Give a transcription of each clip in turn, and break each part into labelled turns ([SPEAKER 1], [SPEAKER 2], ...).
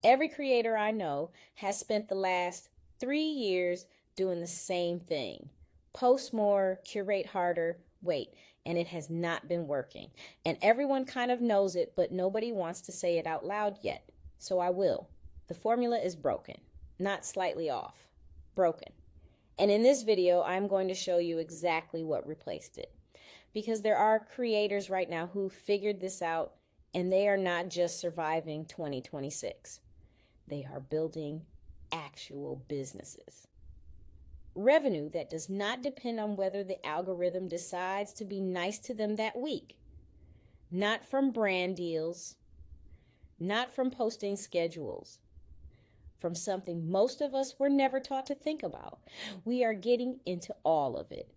[SPEAKER 1] Every creator I know has spent the last 3 years doing the same thing: post more, curate harder, wait, and it has not been working. And everyone kind of knows it, but nobody wants to say it out loud yet. So I will. The formula is broken, not slightly off, broken. And in this video, I'm going to show you exactly what replaced it. Because there are creators right now who figured this out, and they are not just surviving 2026. They are building actual businesses. Revenue that does not depend on whether the algorithm decides to be nice to them that week. Not from brand deals, not from posting schedules, from something most of us were never taught to think about. We are getting into all of it.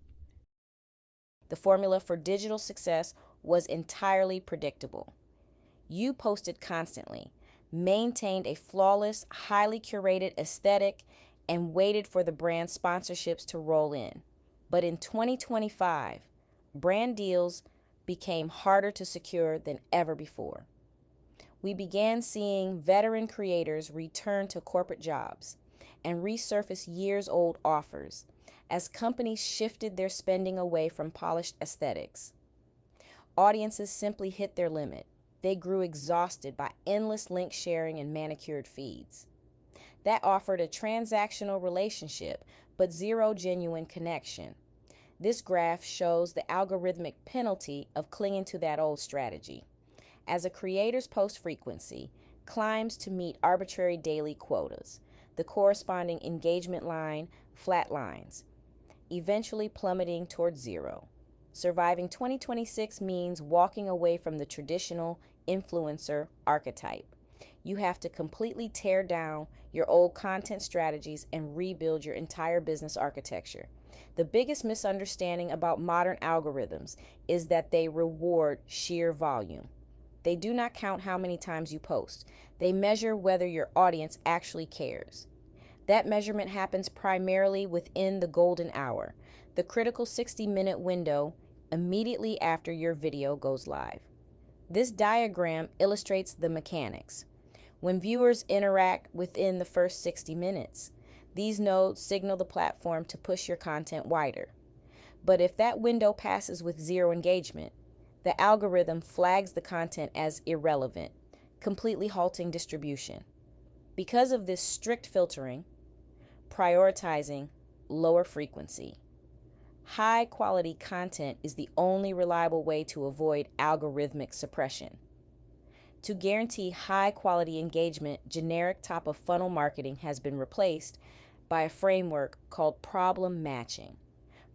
[SPEAKER 1] The formula for digital success was entirely predictable. You posted constantly, maintained a flawless, highly curated aesthetic, and waited for the brand sponsorships to roll in. But in 2025, brand deals became harder to secure than ever before. We began seeing veteran creators return to corporate jobs and resurface years-old offers as companies shifted their spending away from polished aesthetics. Audiences simply hit their limit. They grew exhausted by endless link sharing and manicured feeds. That offered a transactional relationship, but zero genuine connection. This graph shows the algorithmic penalty of clinging to that old strategy. As a creator's post frequency climbs to meet arbitrary daily quotas, the corresponding engagement line flatlines, eventually plummeting towards zero. Surviving 2026 means walking away from the traditional influencer archetype. You have to completely tear down your old content strategies and rebuild your entire business architecture. The biggest misunderstanding about modern algorithms is that they reward sheer volume. They do not count how many times you post. They measure whether your audience actually cares. That measurement happens primarily within the golden hour, the critical 60-minute window immediately after your video goes live. This diagram illustrates the mechanics. When viewers interact within the first 60 minutes, these nodes signal the platform to push your content wider. But if that window passes with zero engagement, the algorithm flags the content as irrelevant, completely halting distribution. Because of this strict filtering, prioritizing lower frequency, high quality content is the only reliable way to avoid algorithmic suppression. To guarantee high quality engagement, generic top of funnel marketing has been replaced by a framework called problem matching.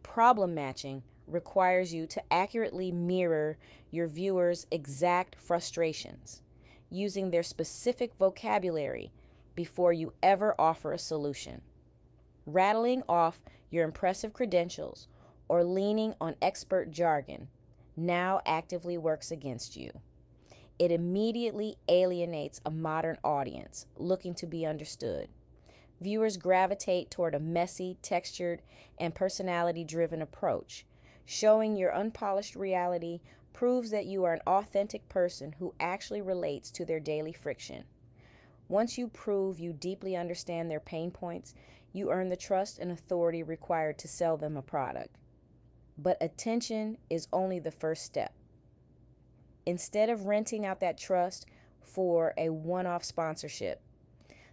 [SPEAKER 1] Problem matching requires you to accurately mirror your viewers' exact frustrations, using their specific vocabulary before you ever offer a solution. Rattling off your impressive credentials or leaning on expert jargon now actively works against you. It immediately alienates a modern audience looking to be understood. Viewers gravitate toward a messy, textured, and personality-driven approach. Showing your unpolished reality proves that you are an authentic person who actually relates to their daily friction. Once you prove you deeply understand their pain points, you earn the trust and authority required to sell them a product. But attention is only the first step. Instead of renting out that trust for a one-off sponsorship,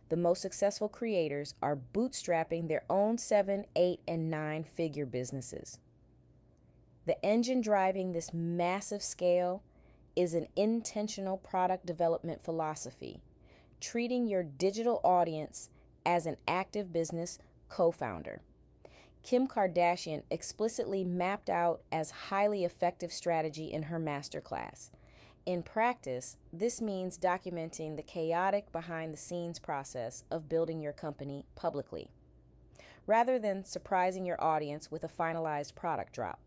[SPEAKER 1] the most successful creators are bootstrapping their own 7, 8, and 9-figure businesses. The engine driving this massive scale is an intentional product development philosophy, treating your digital audience as an active business co-founder. Kim Kardashian explicitly mapped out as highly effective strategy in her masterclass. In practice, this means documenting the chaotic behind-the-scenes process of building your company publicly, rather than surprising your audience with a finalized product drop.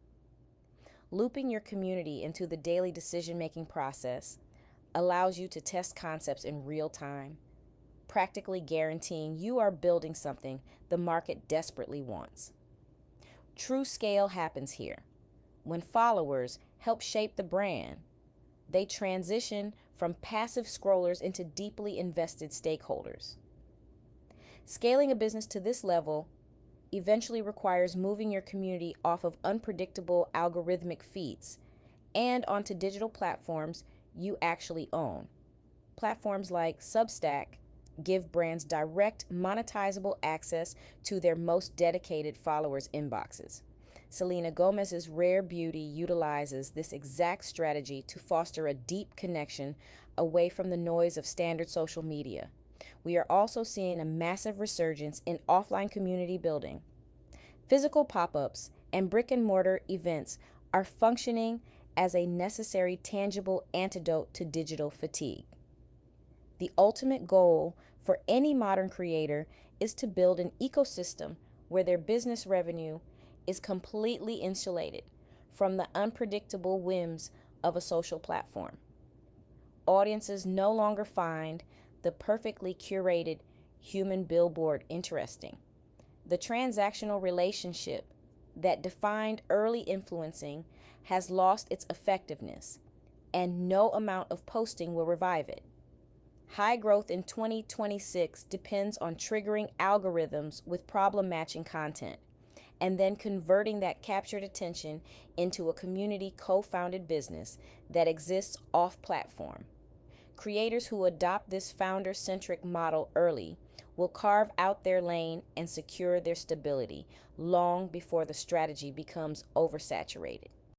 [SPEAKER 1] Looping your community into the daily decision-making process allows you to test concepts in real time, practically guaranteeing you are building something the market desperately wants. True scale happens here. When followers help shape the brand, they transition from passive scrollers into deeply invested stakeholders. Scaling a business to this level eventually requires moving your community off of unpredictable algorithmic feeds and onto digital platforms you actually own. Platforms like Substack give brands direct monetizable access to their most dedicated followers' inboxes. Selena Gomez's Rare Beauty utilizes this exact strategy to foster a deep connection away from the noise of standard social media. We are also seeing a massive resurgence in offline community building. Physical pop-ups and brick-and-mortar events are functioning as a necessary, tangible antidote to digital fatigue. The ultimate goal for any modern creator is to build an ecosystem where their business revenue is completely insulated from the unpredictable whims of a social platform. Audiences no longer find the perfectly curated human billboard interesting. The transactional relationship that defined early influencing has lost its effectiveness, and no amount of posting will revive it. High growth in 2026 depends on triggering algorithms with problem matching content, and then converting that captured attention into a community co-founded business that exists off-platform. Creators who adopt this founder-centric model early will carve out their lane and secure their stability long before the strategy becomes oversaturated.